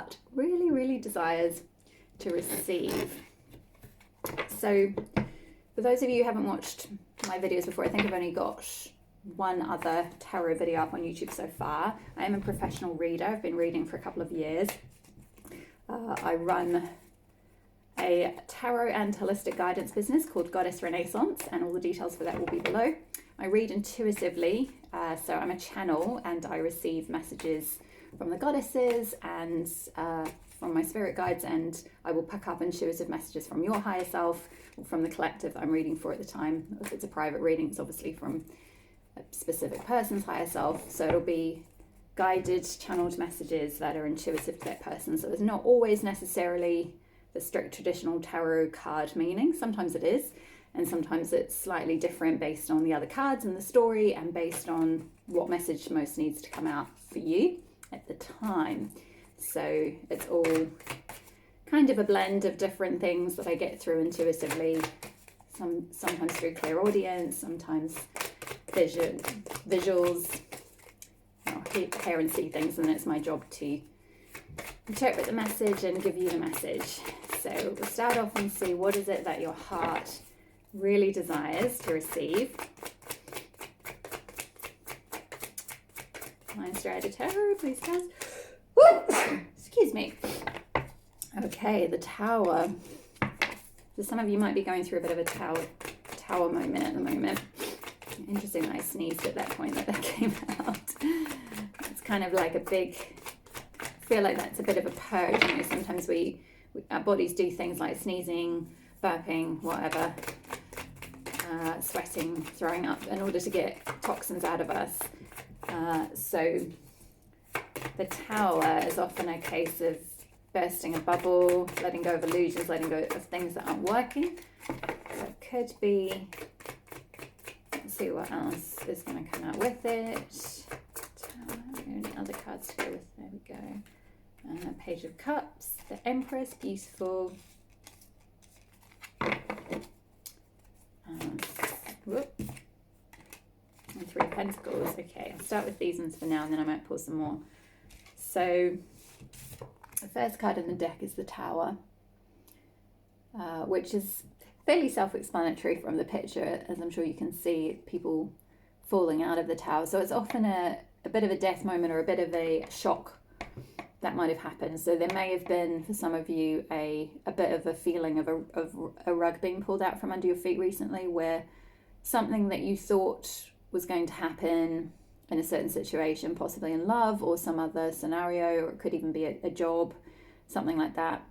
but really, really desires to receive. So for those of you who haven't watched my videos before, I think I've only got one other tarot video up on YouTube so far. I am a professional reader. I've been reading for a couple of years. I run a tarot and holistic guidance business called Goddess Renaissance, and all the details for that will be below. I read intuitively, so I'm a channel and I receive messages from the goddesses and from my spirit guides, and I will pick up intuitive messages from your higher self or from the collective that I'm reading for at the time. If it's a private reading, it's obviously from a specific person's higher self, so it'll be guided, channeled messages that are intuitive to that person. So it's not always necessarily the strict traditional tarot card meaning. Sometimes it is, and sometimes it's slightly different based on the other cards and the story, and based on what message most needs to come out for you at the time. So it's all kind of a blend of different things that I get through intuitively, sometimes through clairaudience, sometimes visuals. I'll hear and see things, and it's my job to interpret the message and give you the message. So we'll start off and see, what is it that your heart really desires to receive? Linestrider Tarot, please tell us. Excuse me. Okay, the Tower. So some of you might be going through a bit of a tower moment at the moment. Interesting that I sneezed at that point that came out. It's kind of like a big, I feel like that's a bit of a purge. You know, sometimes our bodies do things like sneezing, burping, whatever, sweating, throwing up in order to get toxins out of us. So the Tower is often a case of bursting a bubble, letting go of illusions, letting go of things that aren't working. So it could be, let's see what else is going to come out with it. Any other cards to go with? There we go. Page of Cups, the Empress, beautiful. Whoop. And Three of Pentacles. Okay, I'll start with these ones for now, and then I might pull some more. So the first card in the deck is the Tower, which is fairly self-explanatory from the picture, as I'm sure you can see, people falling out of the tower. So it's often a bit of a death moment or a bit of a shock that might have happened. So there may have been, for some of you, a bit of a feeling of a rug being pulled out from under your feet recently, where something that you thought was going to happen in a certain situation, possibly in love or some other scenario, or it could even be a job, something like that,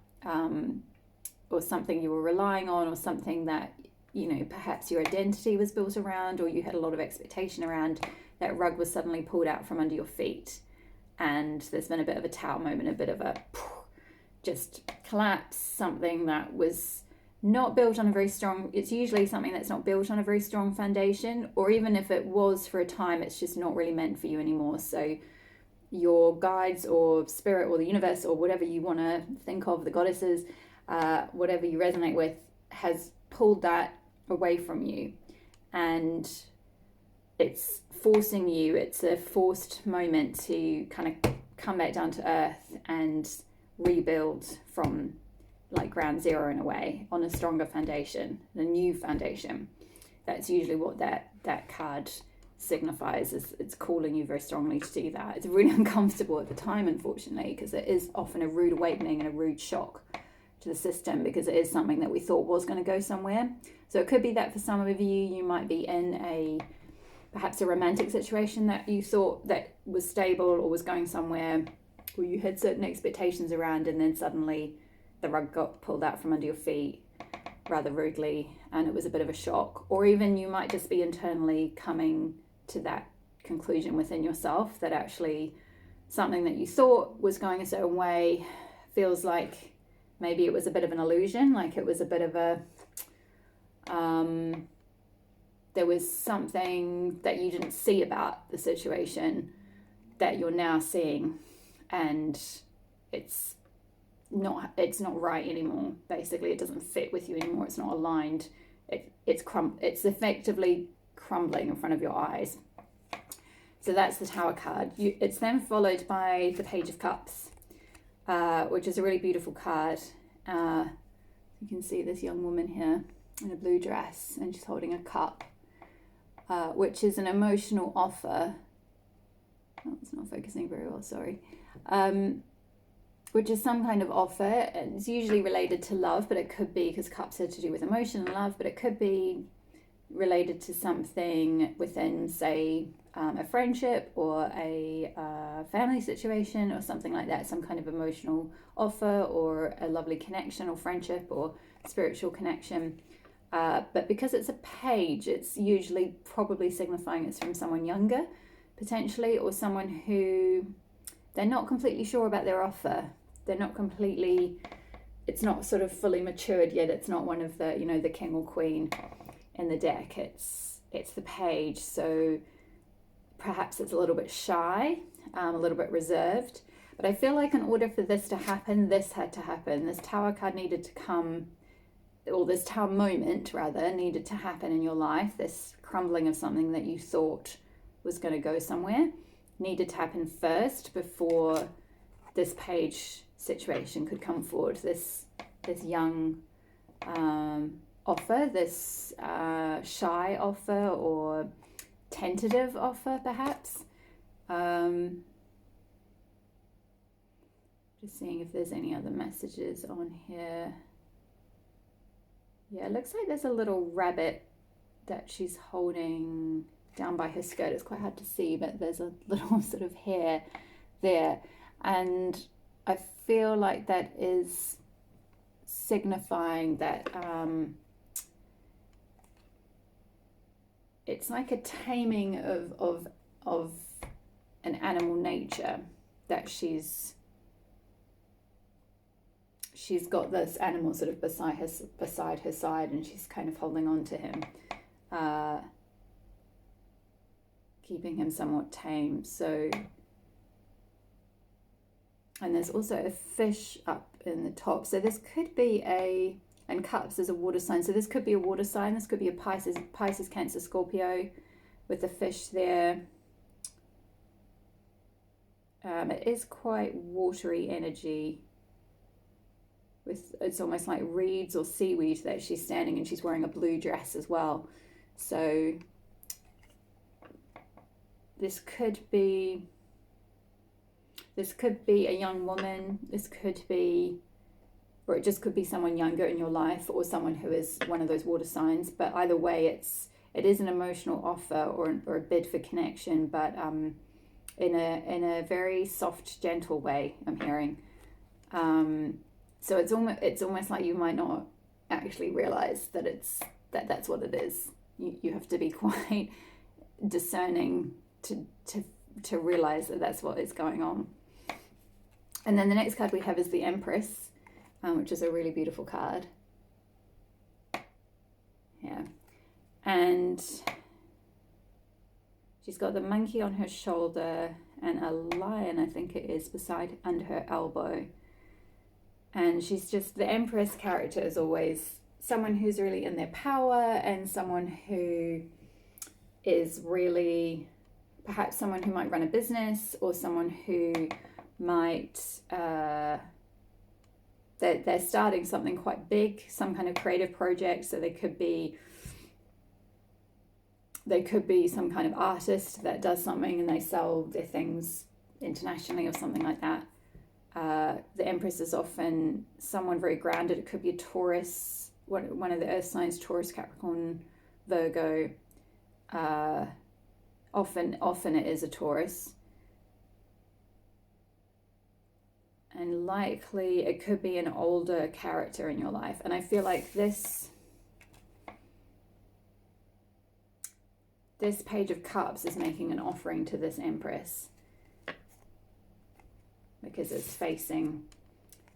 or something you were relying on, or something that, you know, perhaps your identity was built around, or you had a lot of expectation around, that rug was suddenly pulled out from under your feet, and there's been a bit of a tower moment, a bit of a just collapse, something that was not built on a very strong, it's usually something that's not built on a very strong foundation, or even if it was for a time, it's just not really meant for you anymore. So your guides or spirit or the universe or whatever you want to think of, the goddesses, whatever you resonate with, has pulled that away from you, and it's forcing you, it's a forced moment to kind of come back down to earth and rebuild from like ground zero in a way, on a stronger foundation, a new foundation. That's usually what that card signifies, is it's calling you very strongly to do that. It's really uncomfortable at the time, unfortunately, because it is often a rude awakening and a rude shock to the system, because it is something that we thought was going to go somewhere. So it could be that for some of you might be in perhaps a romantic situation that you thought that was stable or was going somewhere, or you had certain expectations around, and then suddenly the rug got pulled out from under your feet rather rudely, and it was a bit of a shock. Or even you might just be internally coming to that conclusion within yourself that actually something that you thought was going a certain way feels like maybe it was a bit of an illusion, like it was a bit of a there was something that you didn't see about the situation that you're now seeing, and it's not right anymore. Basically, it doesn't fit with you anymore. It's not aligned. It's effectively crumbling in front of your eyes. So that's the Tower card. It's then followed by the Page of Cups, which is a really beautiful card. You can see this young woman here in a blue dress, and she's holding a cup, which is an emotional offer. Oh, it's not focusing very well, sorry. Which is some kind of offer. It's usually related to love, but it could be, because cups are to do with emotion and love, but it could be related to something within, say, a friendship or a family situation or something like that, some kind of emotional offer or a lovely connection or friendship or spiritual connection. But because it's a page, it's usually probably signifying it's from someone younger, potentially, or someone who they're not completely sure about their offer. They're not completely, it's not sort of fully matured yet. It's not one of the, the king or queen in the deck. It's the page. So perhaps it's a little bit shy, a little bit reserved. But I feel like in order for this to happen, this had to happen. This Tower card needed to come, or this Tower moment rather, needed to happen in your life. This crumbling of something that you thought was going to go somewhere needed to happen first before this page situation could come forward. This young offer, this shy offer or tentative offer, perhaps. Just seeing if there's any other messages on here. Yeah, it looks like there's a little rabbit that she's holding down by her skirt. It's quite hard to see, but there's a little sort of hair there. And I feel like that is signifying that it's like a taming of an animal nature, that she's got this animal sort of beside her side, and she's kind of holding on to him, keeping him somewhat tame. So, and there's also a fish up in the top. So this could be and cups is a water sign. So this could be a water sign. This could be a Pisces, Cancer, Scorpio with the fish there. It is quite watery energy. It's almost like reeds or seaweed that she's standing, and she's wearing a blue dress as well. So this could be a young woman. This could be, or it just could be someone younger in your life, or someone who is one of those water signs. But either way, it is an emotional offer or a bid for connection, but in a very soft, gentle way, I'm hearing. So it's almost like you might not actually realize that that's what it is. You have to be quite discerning to realize that that's what is going on. And then the next card we have is the Empress, which is a really beautiful card. Yeah, and she's got the monkey on her shoulder and a lion, I think it is, under her elbow. And she's just, the Empress character is always someone who's really in their power, and someone who is really, perhaps someone who might run a business, or someone who might, they're starting something quite big, some kind of creative project. So they could be some kind of artist that does something and they sell their things internationally or something like that. The Empress is often someone very grounded. It could be a Taurus, one of the earth signs, Taurus, Capricorn, Virgo. Often it is a Taurus. And likely it could be an older character in your life. And I feel like this Page of Cups is making an offering to this Empress, because it's facing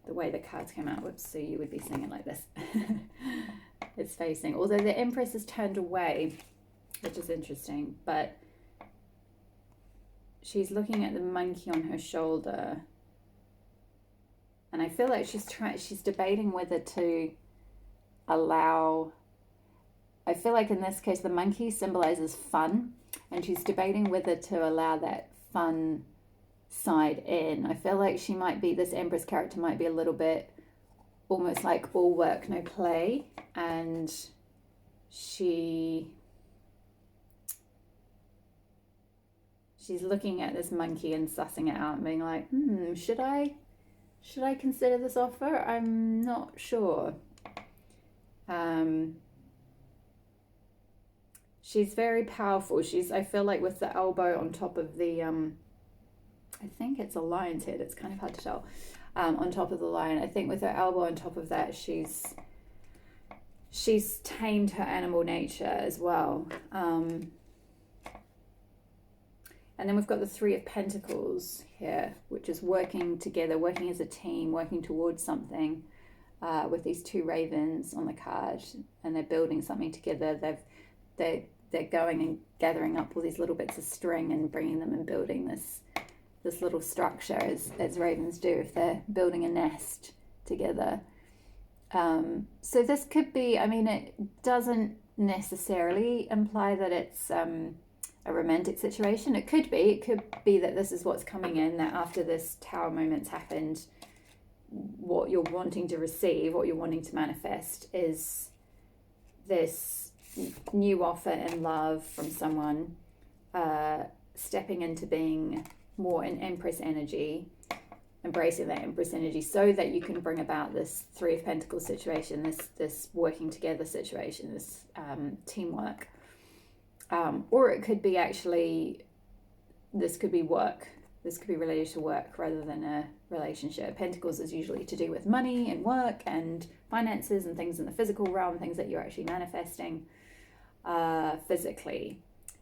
the way the cards came out. Whoops, so you would be seeing it like this. It's facing, although the Empress is turned away, which is interesting, but she's looking at the monkey on her shoulder. And I feel like she's debating whether to allow, I feel like in this case the monkey symbolizes fun, and she's debating whether to allow that fun side in. I feel like she might be, this Empress character might be a little bit almost like all work, no play. And she's looking at this monkey and sussing it out and being like, should I consider this offer? I'm not sure. She's very powerful. I feel like with the elbow on top of the, I think it's a lion's head. It's kind of hard to tell. On top of the lion, I think with her elbow on top of that, she's tamed her animal nature as well. And then we've got the Three of Pentacles here, which is working together, working as a team, working towards something, with these two ravens on the card, and they're building something together. They're going and gathering up all these little bits of string and bringing them and building this little structure, as ravens do if they're building a nest together. So this could be, I mean, it doesn't necessarily imply that it's a romantic situation. It could be that this is what's coming in, that after this Tower moment's happened, what you're wanting to receive, what you're wanting to manifest is this new offer in love from someone, stepping into being more in Empress energy, embracing that Empress energy, so that you can bring about this Three of Pentacles situation, this working together situation, this teamwork. Or it could be actually, this could be work. This could be related to work rather than a relationship. Pentacles is usually to do with money and work and finances and things in the physical realm, things that you're actually manifesting physically.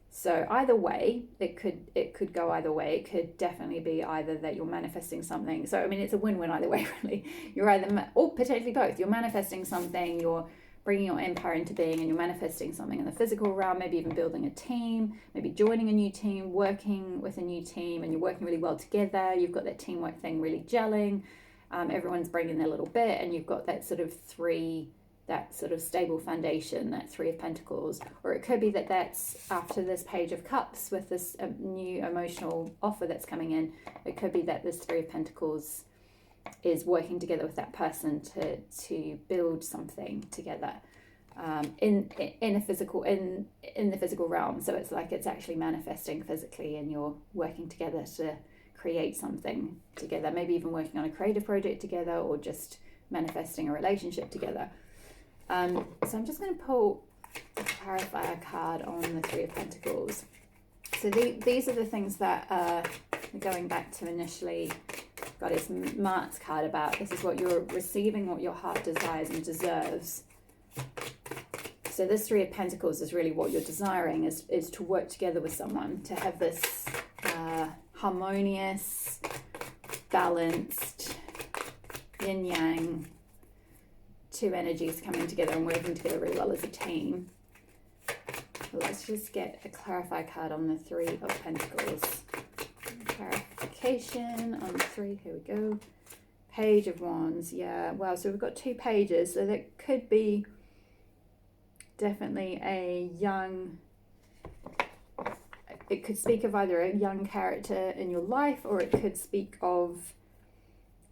So either way, it could go either way. It could definitely be either that you're manifesting something. So I mean, it's a win-win either way, really. You're either, or potentially both. You're manifesting something, you're bringing your empire into being, and you're manifesting something in the physical realm, maybe even building a team, maybe joining a new team, working with a new team, and you're working really well together. You've got that teamwork thing really gelling. Everyone's bringing their little bit, and you've got that sort of stable foundation, that Three of Pentacles. Or it could be that that's after this Page of Cups with this new emotional offer that's coming in. It could be that this Three of Pentacles is working together with that person to build something together, in the physical realm. So it's like it's actually manifesting physically, and you're working together to create something together, maybe even working on a creative project together, or just manifesting a relationship together. So I'm just going to pull a clarifier card on the Three of Pentacles. So these are the things that going back to initially got his Maat's card about. This is what you're receiving, what your heart desires and deserves. So this Three of Pentacles is really what you're desiring, is to work together with someone, to have this harmonious, balanced, yin-yang, two energies coming together and working together really well as a team. Let's just get a clarifier card on the Three of Pentacles. Clarification on the three, here we go. Page of Wands, yeah, wow, so we've got two pages, so that could be definitely a young, it could speak of either a young character in your life, or it could speak of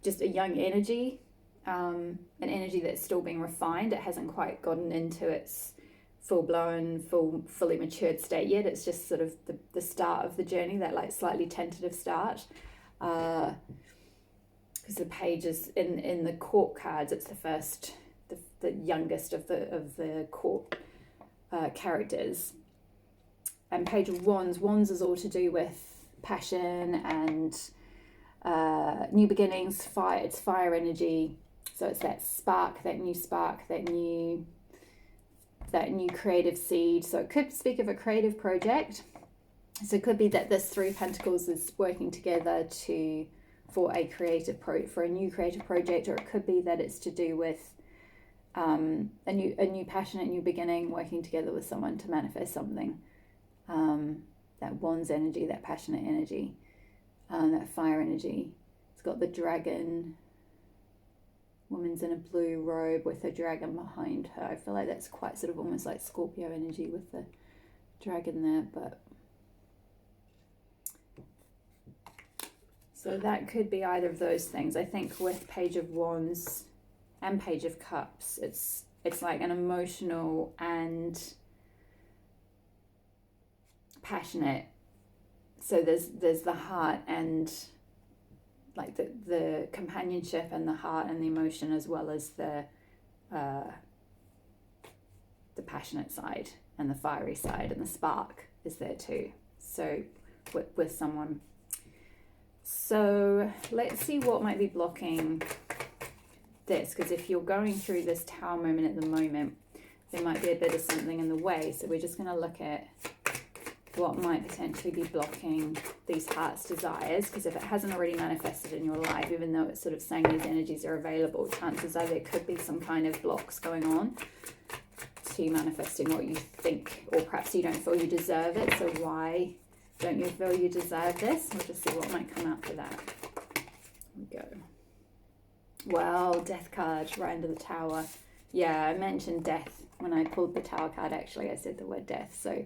just a young energy, an energy that's still being refined. It hasn't quite gotten into its full-blown, fully matured state yet. It's just sort of the start of the journey, that like slightly tentative start. Because the pages in the court cards, it's the first, the youngest of the court characters. And Page of Wands is all to do with passion and new beginnings, fire. It's fire energy. So it's that spark, that new creative seed. So it could speak of a creative project. So it could be that this Three of Pentacles is working together for a new creative project, or it could be that it's to do with a new passion, a new beginning, working together with someone to manifest something. That Wands energy, that passionate energy, that fire energy. It's got the dragon. Woman's in a blue robe with a dragon behind her. I feel like that's quite sort of almost like Scorpio energy with the dragon there. But So that could be either of those things. I think with Page of Wands and Page of Cups, it's like an emotional and passionate. So there's the heart and like the companionship and the heart and the emotion, as well as the passionate side and the fiery side, and the spark is there too. So with someone. So let's see what might be blocking this, because if you're going through this Tower moment at the moment, there might be a bit of something in the way. So we're just going to look at what might potentially be blocking these heart's desires, because if it hasn't already manifested in your life, even though it's sort of saying these energies are available, chances are there could be some kind of blocks going on to manifesting what you think, or perhaps you don't feel you deserve it. So why don't you feel you deserve this? We'll just see what might come out for that. Here we go. Well, Death card right under the Tower. Yeah, I mentioned death when I pulled the Tower card. Actually, I said the word death. So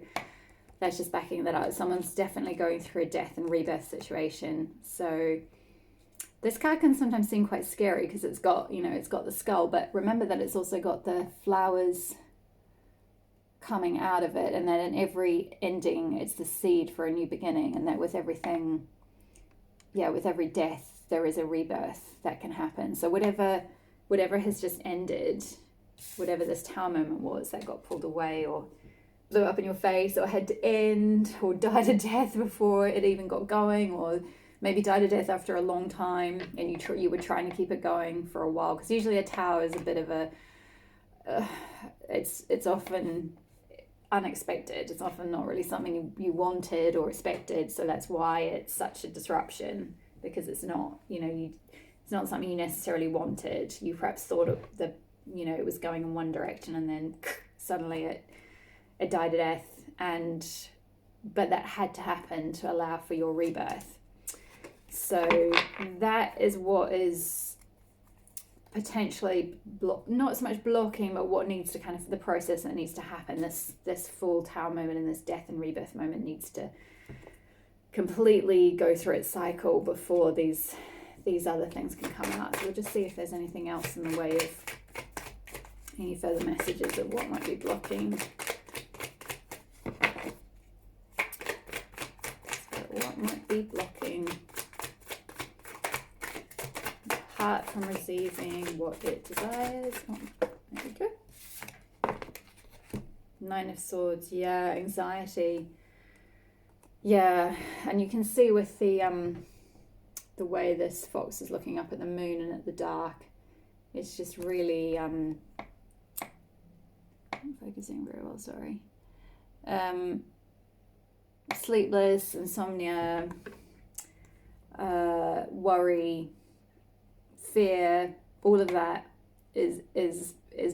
that's just backing that up. Someone's definitely going through a death and rebirth situation. So this card can sometimes seem quite scary because it's got, you know, it's got the skull, but remember that it's also got the flowers coming out of it, and that in every ending it's the seed for a new beginning, and that with everything, with every death there is a rebirth that can happen. So whatever has just ended, whatever this Tower moment was that got pulled away or blew up in your face, or had to end, or died a death before it even got going, or maybe died a death after a long time, and you were trying to keep it going for a while, because usually a tower is a bit of a it's often unexpected. It's often not really something you wanted or expected, so that's why it's such a disruption, because it's not, it's not something you necessarily wanted. You perhaps thought it was going in one direction, and then suddenly it died a death, but that had to happen to allow for your rebirth. So that is what is potentially not so much blocking, but what needs to kind of, the process that needs to happen. This full Tower moment and this death and rebirth moment needs to completely go through its cycle before these other things can come out. So we'll just see if there's anything else in the way of any further messages of what might be blocking. So what might be blocking heart from receiving what it desires? Oh, there we go. 9 of Swords, anxiety. Yeah, and you can see with the way this fox is looking up at the moon and at the dark, it's just really I'm focusing very well, sorry. Sleepless, insomnia, worry, fear, all of that is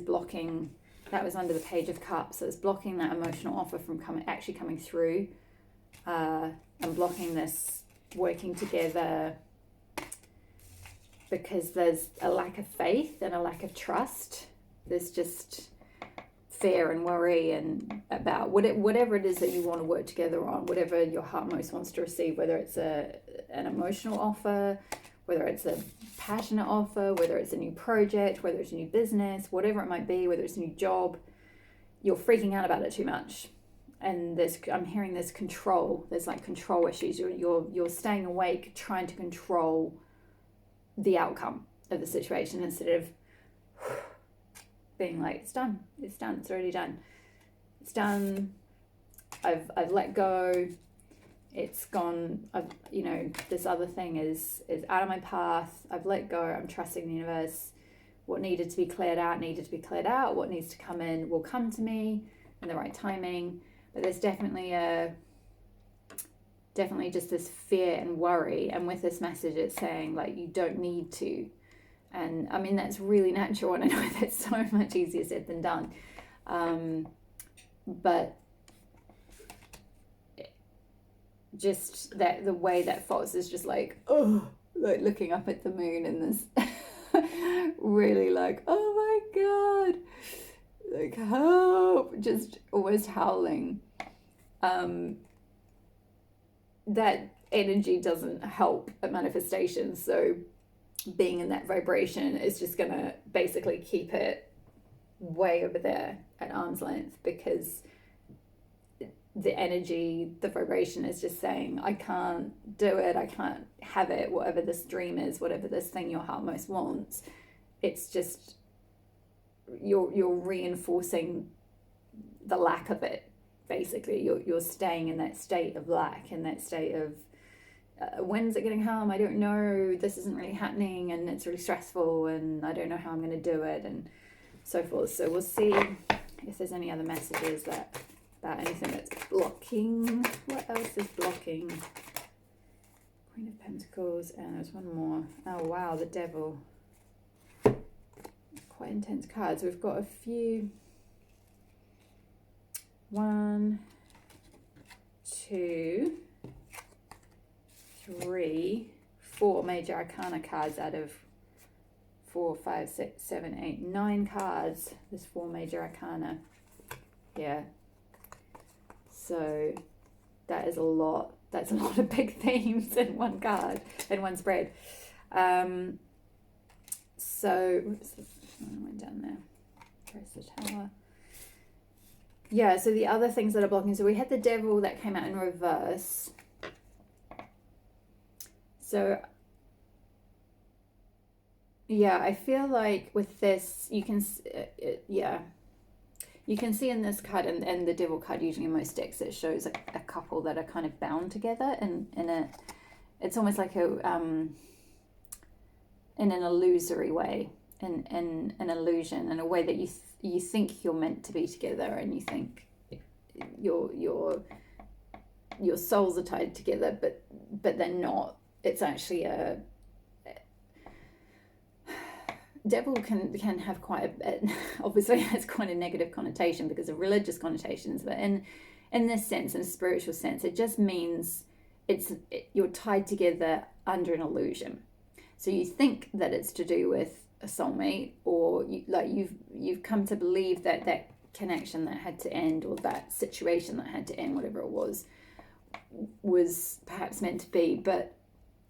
blocking. That was under the Page of Cups, so it's blocking that emotional offer from coming through, and blocking this working together, because there's a lack of faith and a lack of trust. There's just fear and worry and about whatever it is that you want to work together on, whatever your heart most wants to receive, whether it's an emotional offer, whether it's a passionate offer, whether it's a new project, whether it's a new business, whatever it might be, whether it's a new job, you're freaking out about it too much. And I'm hearing there's control. There's like control issues. You're staying awake, trying to control the outcome of the situation instead of being like, it's done, it's already done, it's done. I've let go. It's gone. This other thing is out of my path. I've let go. I'm trusting the universe. What needed to be cleared out needed to be cleared out. What needs to come in will come to me in the right timing. But there's definitely just this fear and worry. And with this message, it's saying like you don't need to. And I mean, that's really natural. And I know that's so much easier said than done. But just that the way that fox is just like looking up at the moon and this really like, oh my god, like help, just almost howling, that energy doesn't help a manifestation. So being in that vibration is just going to basically keep it way over there at arm's length, because the energy, the vibration is just saying, I can't do it, I can't have it, whatever this dream is, whatever this thing your heart most wants. It's just, you're reinforcing the lack of it, basically. You're staying in that state of lack, in that state of, when's it getting home? I don't know, this isn't really happening, and it's really stressful, and I don't know how I'm going to do it, and so forth. So we'll see if there's any other messages that about anything that's blocking. What else is blocking? Queen of Pentacles, and there's one more. Oh wow, the Devil. Quite intense cards. We've got a few. 1, 2, 3, 4 major arcana cards out of 4, 5, 6, 7, 8, 9 cards. There's 4 major arcana. Yeah. So that is a lot. That's a lot of big themes in one card, in one spread. So, whoops, I went down there. Where's the Tower? Yeah, so the other things that are blocking. So we had the Devil that came out in reverse. So, yeah, I feel like with this, you can, yeah. You can see in this card, and the Devil card usually in most decks, it shows a couple that are kind of bound together, and it's almost like a in an illusory way, in an illusion, in a way that you think you're meant to be together, and you think your souls are tied together, but they're not. It's actually a Devil can have quite a, obviously it's quite a negative connotation because of religious connotations, but in this sense, in a spiritual sense, it just means you're tied together under an illusion. So you think that it's to do with a soulmate, or you've come to believe that connection that had to end, or that situation that had to end, whatever it was perhaps meant to be, but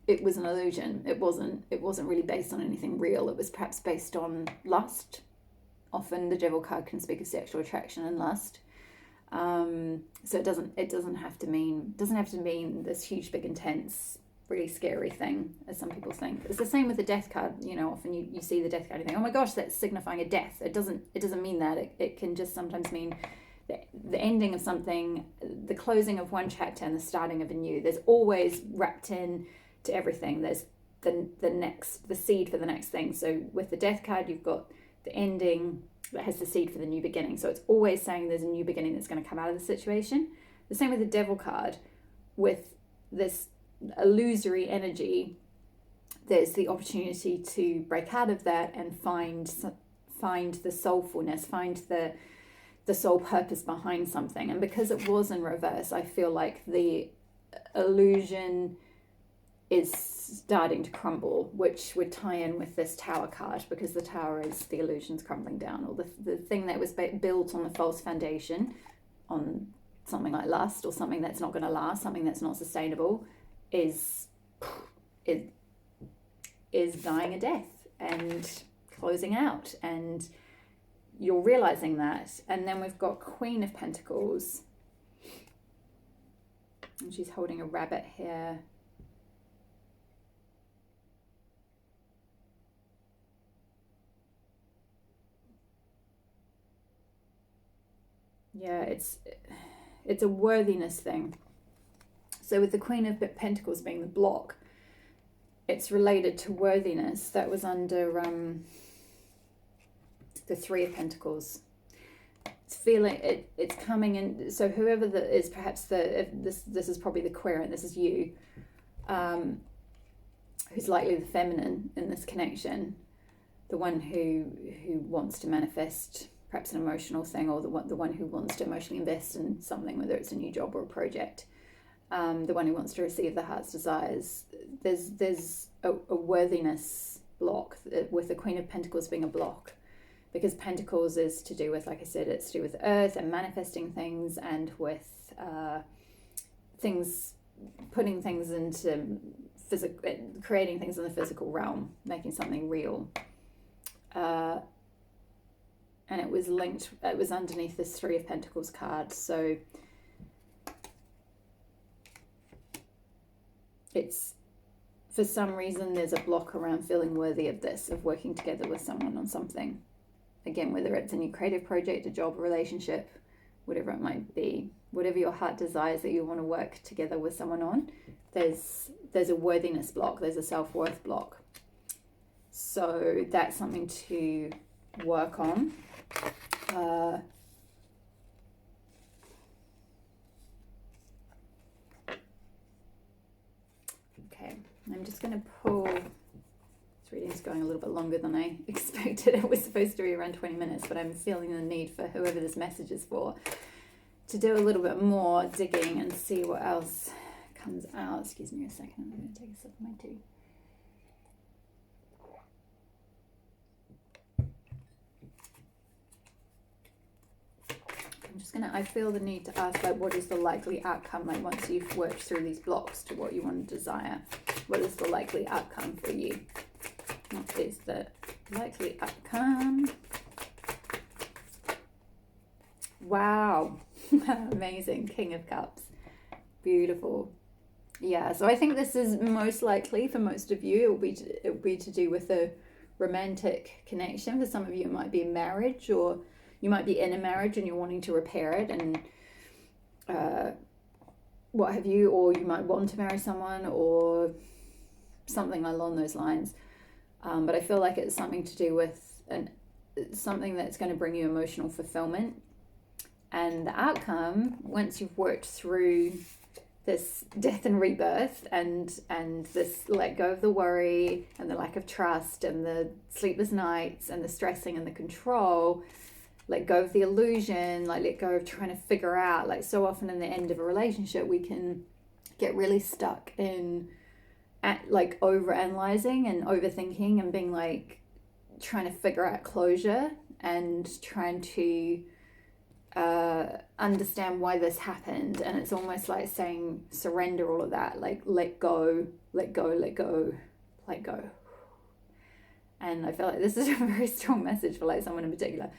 it was an illusion. It wasn't really based on anything real. It was perhaps based on lust. Often the Devil card can speak of sexual attraction and lust. So it doesn't have to mean this huge, big, intense, really scary thing, as some people think. It's the same with the Death card. Often you see the Death card and you think, oh my gosh, that's signifying a death. It doesn't mean that. It can just sometimes mean the ending of something, the closing of one chapter and the starting of a new. There's always wrapped in to everything, there's the seed for the next thing. So with the Death card, you've got the ending that has the seed for the new beginning. So it's always saying there's a new beginning that's going to come out of the situation. The same with the Devil card. With this illusory energy, there's the opportunity to break out of that and find the soulfulness, find the soul purpose behind something. And because it was in reverse, I feel like the illusion is starting to crumble, which would tie in with this Tower card, because the Tower is the illusions crumbling down, or the thing that was built on the false foundation, on something like lust, or something that's not going to last, something that's not sustainable, is dying a death and closing out, and you're realizing that. And then we've got Queen of Pentacles, and she's holding a rabbit here. Yeah, it's a worthiness thing. So with the Queen of Pentacles being the block, it's related to worthiness. That was under the Three of Pentacles. It's feeling it's coming in. So whoever is perhaps this is probably the querent. This is you, who's likely the feminine in this connection, the one who wants to manifest perhaps an emotional thing, or the one who wants to emotionally invest in something, whether it's a new job or a project, the one who wants to receive the heart's desires. There's a worthiness block with the Queen of Pentacles being a block, because Pentacles is to do with, like I said, it's to do with earth and manifesting things, and with things putting things into physical, creating things in the physical realm, making something real. And it was linked, it was underneath this Three of Pentacles card. So it's, for some reason, there's a block around feeling worthy of this, of working together with someone on something. Again, whether it's a new creative project, a job, a relationship, whatever it might be, whatever your heart desires that you want to work together with someone on, there's a worthiness block, there's a self-worth block. So that's something to work on. Okay, I'm just going to pull. This reading's going a little bit longer than I expected. It was supposed to be around 20 minutes, but I'm feeling the need for whoever this message is for to do a little bit more digging and see what else comes out. Excuse me a second, I'm going to take a sip of my tea. I'm just gonna, I feel the need to ask, like, what is the likely outcome, like, once you've worked through these blocks to what you want to desire? What is the likely outcome for you? What is the likely outcome? Wow. Amazing. King of Cups. Beautiful. Yeah, so I think this is most likely for most of you, it will be to do with a romantic connection. For some of you, it might be a marriage, or you might be in a marriage and you're wanting to repair it, and what have you, or you might want to marry someone or something along those lines. But I feel like it's something to do with something that's going to bring you emotional fulfillment. And the outcome, once you've worked through this death and rebirth and this let go of the worry and the lack of trust and the sleepless nights and the stressing and the control, let go of the illusion, like let go of trying to figure out, like so often in the end of a relationship, we can get really stuck in like overanalyzing and overthinking and being like trying to figure out closure and trying to understand why this happened. And it's almost like saying surrender all of that, like let go, let go, let go, let go. And I feel like this is a very strong message for like someone in particular.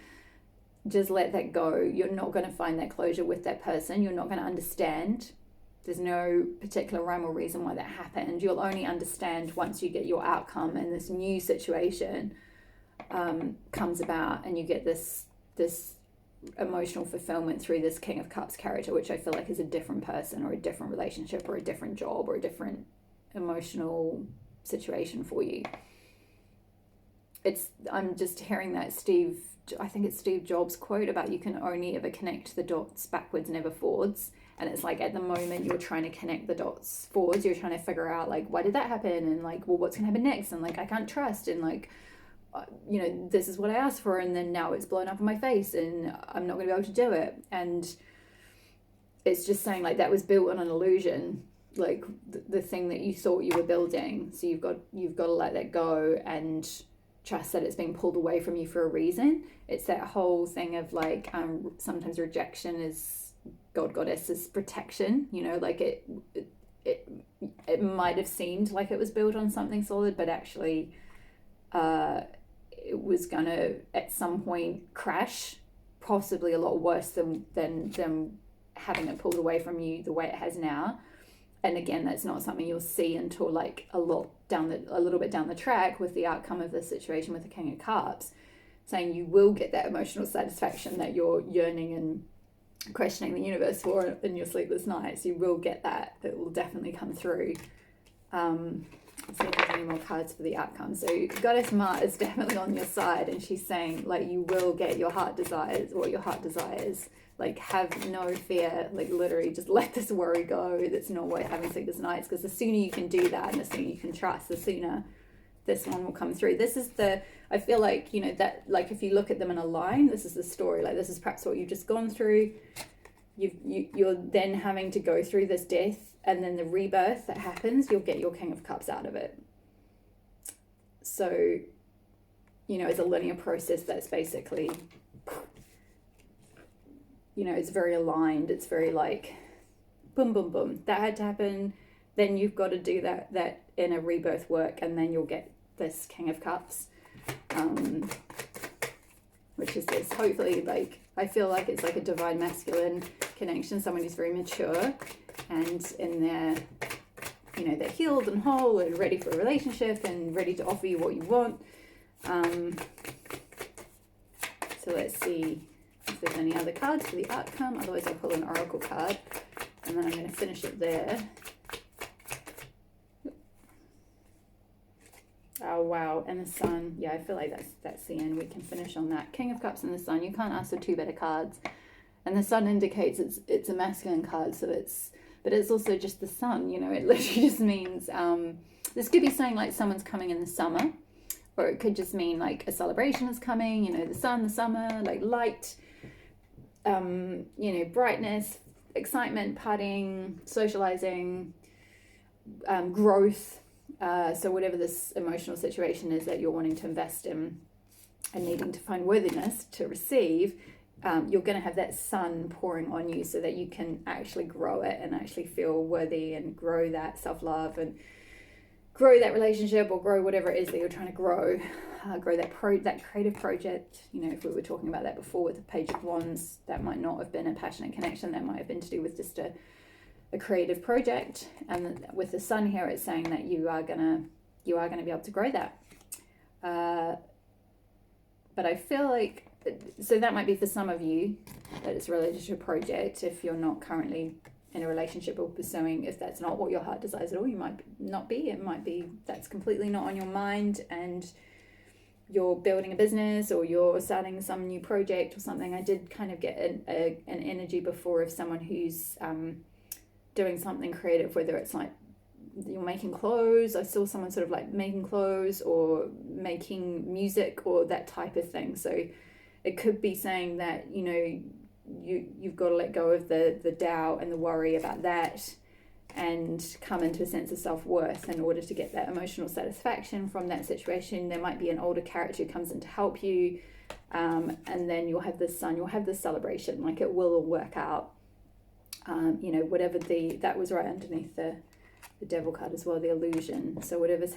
Just let that go. You're not going to find that closure with that person. You're not going to understand. There's no particular rhyme or reason why that happened. You'll only understand once you get your outcome and this new situation comes about, and you get this emotional fulfillment through this King of Cups character, which I feel like is a different person or a different relationship or a different job or a different emotional situation for you. I'm just hearing that I think it's Steve Jobs quote about you can only ever connect the dots backwards, never forwards. And it's like at the moment you're trying to connect the dots forwards, you're trying to figure out like, why did that happen? And like, well, what's going to happen next? And like, I can't trust. And like, you know, this is what I asked for. And then now it's blown up in my face and I'm not going to be able to do it. And it's just saying like that was built on an illusion, like the thing that you thought you were building. So you've got to let that go and trust that it's being pulled away from you for a reason. It's that whole thing of like sometimes rejection is God Goddess's protection, you know, like it might have seemed like it was built on something solid, but actually it was gonna at some point crash, possibly a lot worse than having it pulled away from you the way it has now. And again, that's not something you'll see until like a little bit down the track with the outcome of the situation with the King of Cups, saying you will get that emotional satisfaction that you're yearning and questioning the universe for in your sleepless nights. You will get that. It will definitely come through. Let's see if there's any more cards for the outcome. So Goddess Maat is definitely on your side, and she's saying like you will get your heart desires, what your heart desires. Like have no fear, like literally just let this worry go. That's not worth having sleepless nights, because the sooner you can do that and the sooner you can trust, the sooner this one will come through. This is I feel like, you know, that like if you look at them in a line, this is the story. Like this is perhaps what you've just gone through. You're then having to go through this death, and then the rebirth that happens, you'll get your King of Cups out of it. So, you know, it's a linear process that's basically, you know, it's very aligned. It's very like boom, boom, boom. That had to happen. Then you've got to do that inner rebirth work, and then you'll get this King of Cups, which is this, hopefully, like, I feel like it's like a divine masculine connection, someone who's very mature and in their, you know, they're healed and whole and ready for a relationship and ready to offer you what you want. So let's see if there's any other cards for the outcome. Otherwise I'll pull an oracle card and then I'm going to finish it there. Oh wow, and the Sun. Yeah, I feel like that's the end. We can finish on that. King of Cups and the Sun. You can't ask for two better cards. And the Sun indicates it's a masculine card, so but it's also just the Sun, you know, it literally just means this could be saying like someone's coming in the summer, or it could just mean like a celebration is coming, you know, the sun, the summer, like light, you know, brightness, excitement, partying, socializing, growth. So whatever this emotional situation is that you're wanting to invest in and needing to find worthiness to receive, you're going to have that sun pouring on you so that you can actually grow it and actually feel worthy and grow that self-love and grow that relationship or grow whatever it is that you're trying to grow. Grow that creative project. You know, if we were talking about that before with the Page of Wands, that might not have been a passionate connection. That might have been to do with just a creative project. And with the Sun here, it's saying that you are gonna be able to grow that. But I feel like, so that might be for some of you that it's related to a project. If you're not currently in a relationship or pursuing, if that's not what your heart desires at all, you might not be. It might be that's completely not on your mind and you're building a business or you're starting some new project or something. I did kind of get an energy before of someone who's doing something creative, whether it's like you're making clothes. I saw someone sort of like making clothes or making music or that type of thing. So it could be saying that, you know, you've got to let go of the doubt and the worry about that and come into a sense of self-worth in order to get that emotional satisfaction from that situation. There might be an older character who comes in to help you, and then you'll have this Sun, you'll have this celebration, like it will all work out. You know, whatever that was right underneath the Devil card as well, the illusion. So whatever's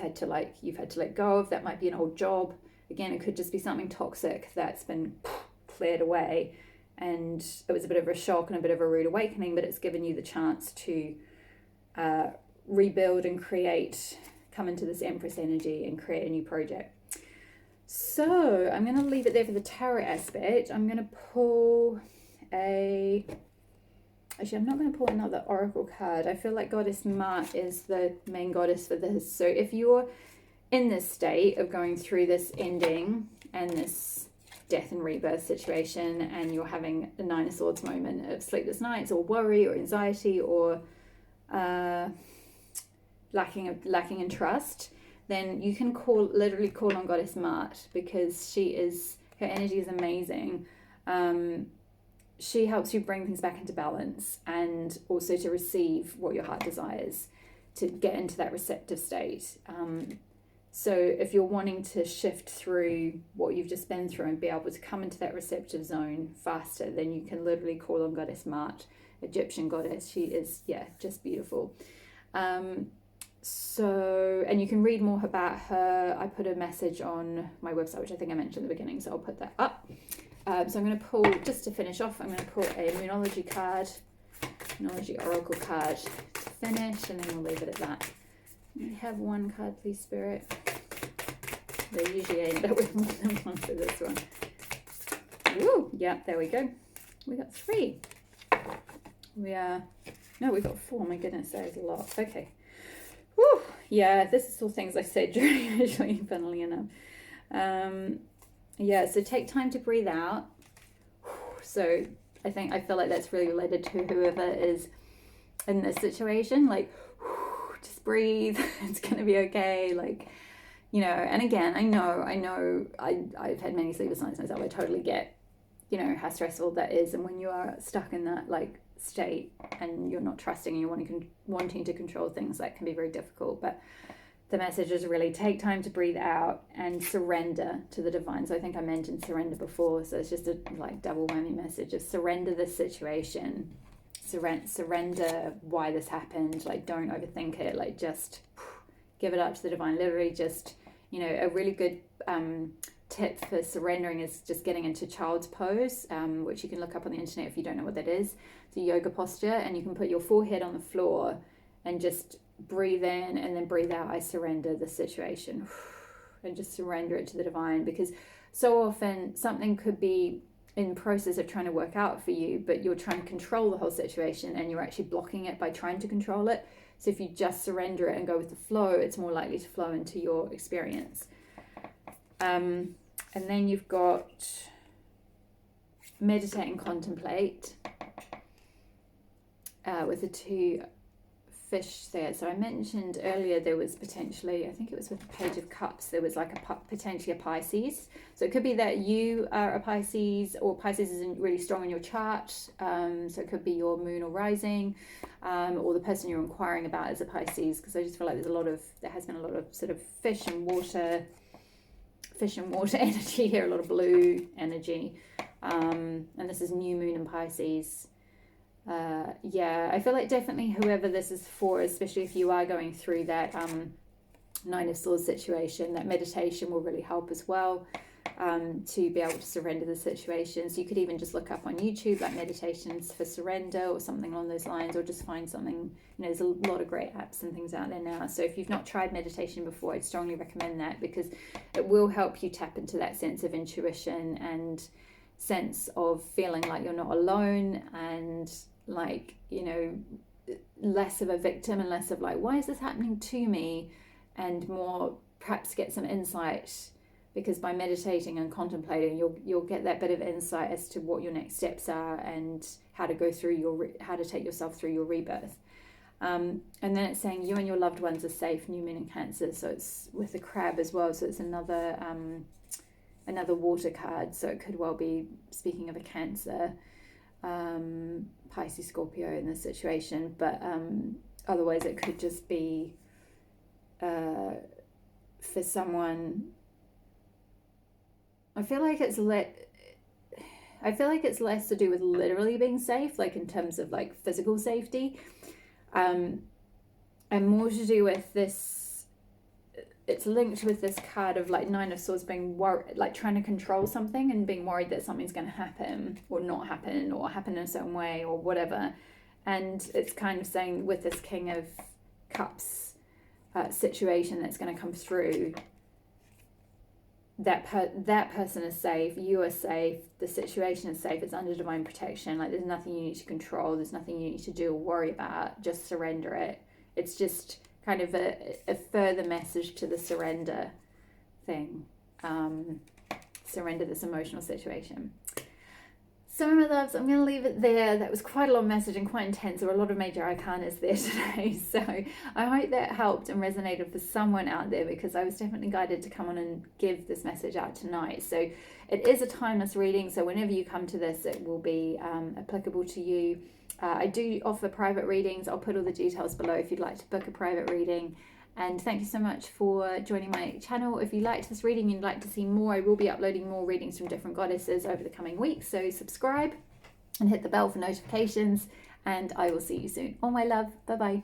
you've had to let go of, that might be an old job. Again, it could just be something toxic that's been cleared away and it was a bit of a shock and a bit of a rude awakening, but it's given you the chance to rebuild and come into this Empress energy and create a new project. So I'm going to leave it there for the tarot aspect. I'm going to pull Actually, I'm not going to pull another oracle card. I feel like Goddess Maat is the main goddess for this. So if you're in this state of going through this ending and this death and rebirth situation, and you're having a Nine of Swords moment of sleepless nights or worry or anxiety or lacking in trust, then you can literally call on Goddess Maat, because her energy is amazing. She helps you bring things back into balance and also to receive what your heart desires, to get into that receptive state. So if you're wanting to shift through what you've just been through and be able to come into that receptive zone faster, then you can literally call on Goddess Maat, Egyptian goddess. She is, just beautiful. So, and you can read more about her. I put a message on my website, which I think I mentioned at the beginning, so I'll put that up. So I'm going to pull, just to finish off, I'm going to pull a Moonology Oracle card to finish, and then we'll leave it at that. We have one card, please, Spirit. They usually end up with more than one for this one. Woo! Yeah, there we go. We got 3. We've got 4. My goodness, that is a lot. Okay. Woo! Yeah, this is all things I said during usually, funnily enough. So take time to breathe out. So I feel like that's really related to whoever is in this situation. Like, just breathe. It's going to be okay. Like, you know, and again, I know I've had many sleepless nights myself. I totally get, you know, how stressful that is. And when you are stuck in that like state and you're not trusting and you're wanting to control things, that can be very difficult. But the message is really take time to breathe out and surrender to the divine. So I think I mentioned surrender before. So it's just a like double whammy message of surrender the situation surrender why this happened. Like, don't overthink it. Like, just give it up to the divine. Literally just, a really good tip for surrendering is just getting into child's pose, which you can look up on the internet if you don't know what that is. It's a yoga posture, and you can put your forehead on the floor and just breathe in and then breathe out. I surrender the situation, and just surrender it to the divine, because so often something could be in process of trying to work out for you, but you're trying to control the whole situation and you're actually blocking it by trying to control it. So if you just surrender it and go with the flow, it's more likely to flow into your experience. And then you've got meditate and contemplate with the two fish there. So I mentioned earlier there was potentially, I think it was with the Page of Cups, there was like potentially a Pisces. So it could be that you are a Pisces, or Pisces isn't really strong in your chart. So it could be your moon or rising, or the person you're inquiring about is a Pisces, because I just feel like there has been a lot of sort of fish and water energy here, a lot of blue energy. And this is new moon in Pisces. I feel like definitely whoever this is for, especially if you are going through that Nine of Swords situation, that meditation will really help as well, to be able to surrender the situation. So you could even just look up on YouTube like meditations for surrender or something along those lines, or just find something, there's a lot of great apps and things out there now. So if you've not tried meditation before, I'd strongly recommend that, because it will help you tap into that sense of intuition and sense of feeling like you're not alone, and like, less of a victim and less of like, why is this happening to me, and more perhaps get some insight, because by meditating and contemplating you'll get that bit of insight as to what your next steps are and how to go through how to take yourself through your rebirth. And then it's saying you and your loved ones are safe, new moon in Cancer, so it's with the crab as well, so it's another water card, so it could well be speaking of a Cancer, Pisces, Scorpio in this situation, but otherwise it could just be for someone. I feel like it's less to do with literally being safe, like in terms of like physical safety, and more to do with this. It's linked with this card of like Nine of Swords, being worried, like trying to control something and being worried that something's going to happen or not happen, or happen in a certain way or whatever. And it's kind of saying with this King of Cups situation that's going to come through, that person is safe, you are safe, the situation is safe, it's under divine protection. Like, there's nothing you need to control, there's nothing you need to do or worry about, just surrender it. It's just kind of a further message to the surrender thing. Surrender this emotional situation. So my loves, I'm going to leave it there. That was quite a long message and quite intense. There were a lot of major arcanas there today. So I hope that helped and resonated for someone out there, because I was definitely guided to come on and give this message out tonight. So it is a timeless reading. So whenever you come to this, it will be applicable to you. I do offer private readings. I'll put all the details below if you'd like to book a private reading. And thank you so much for joining my channel. If you liked this reading and you'd like to see more, I will be uploading more readings from different goddesses over the coming weeks. So subscribe and hit the bell for notifications, and I will see you soon. All my love. Bye-bye.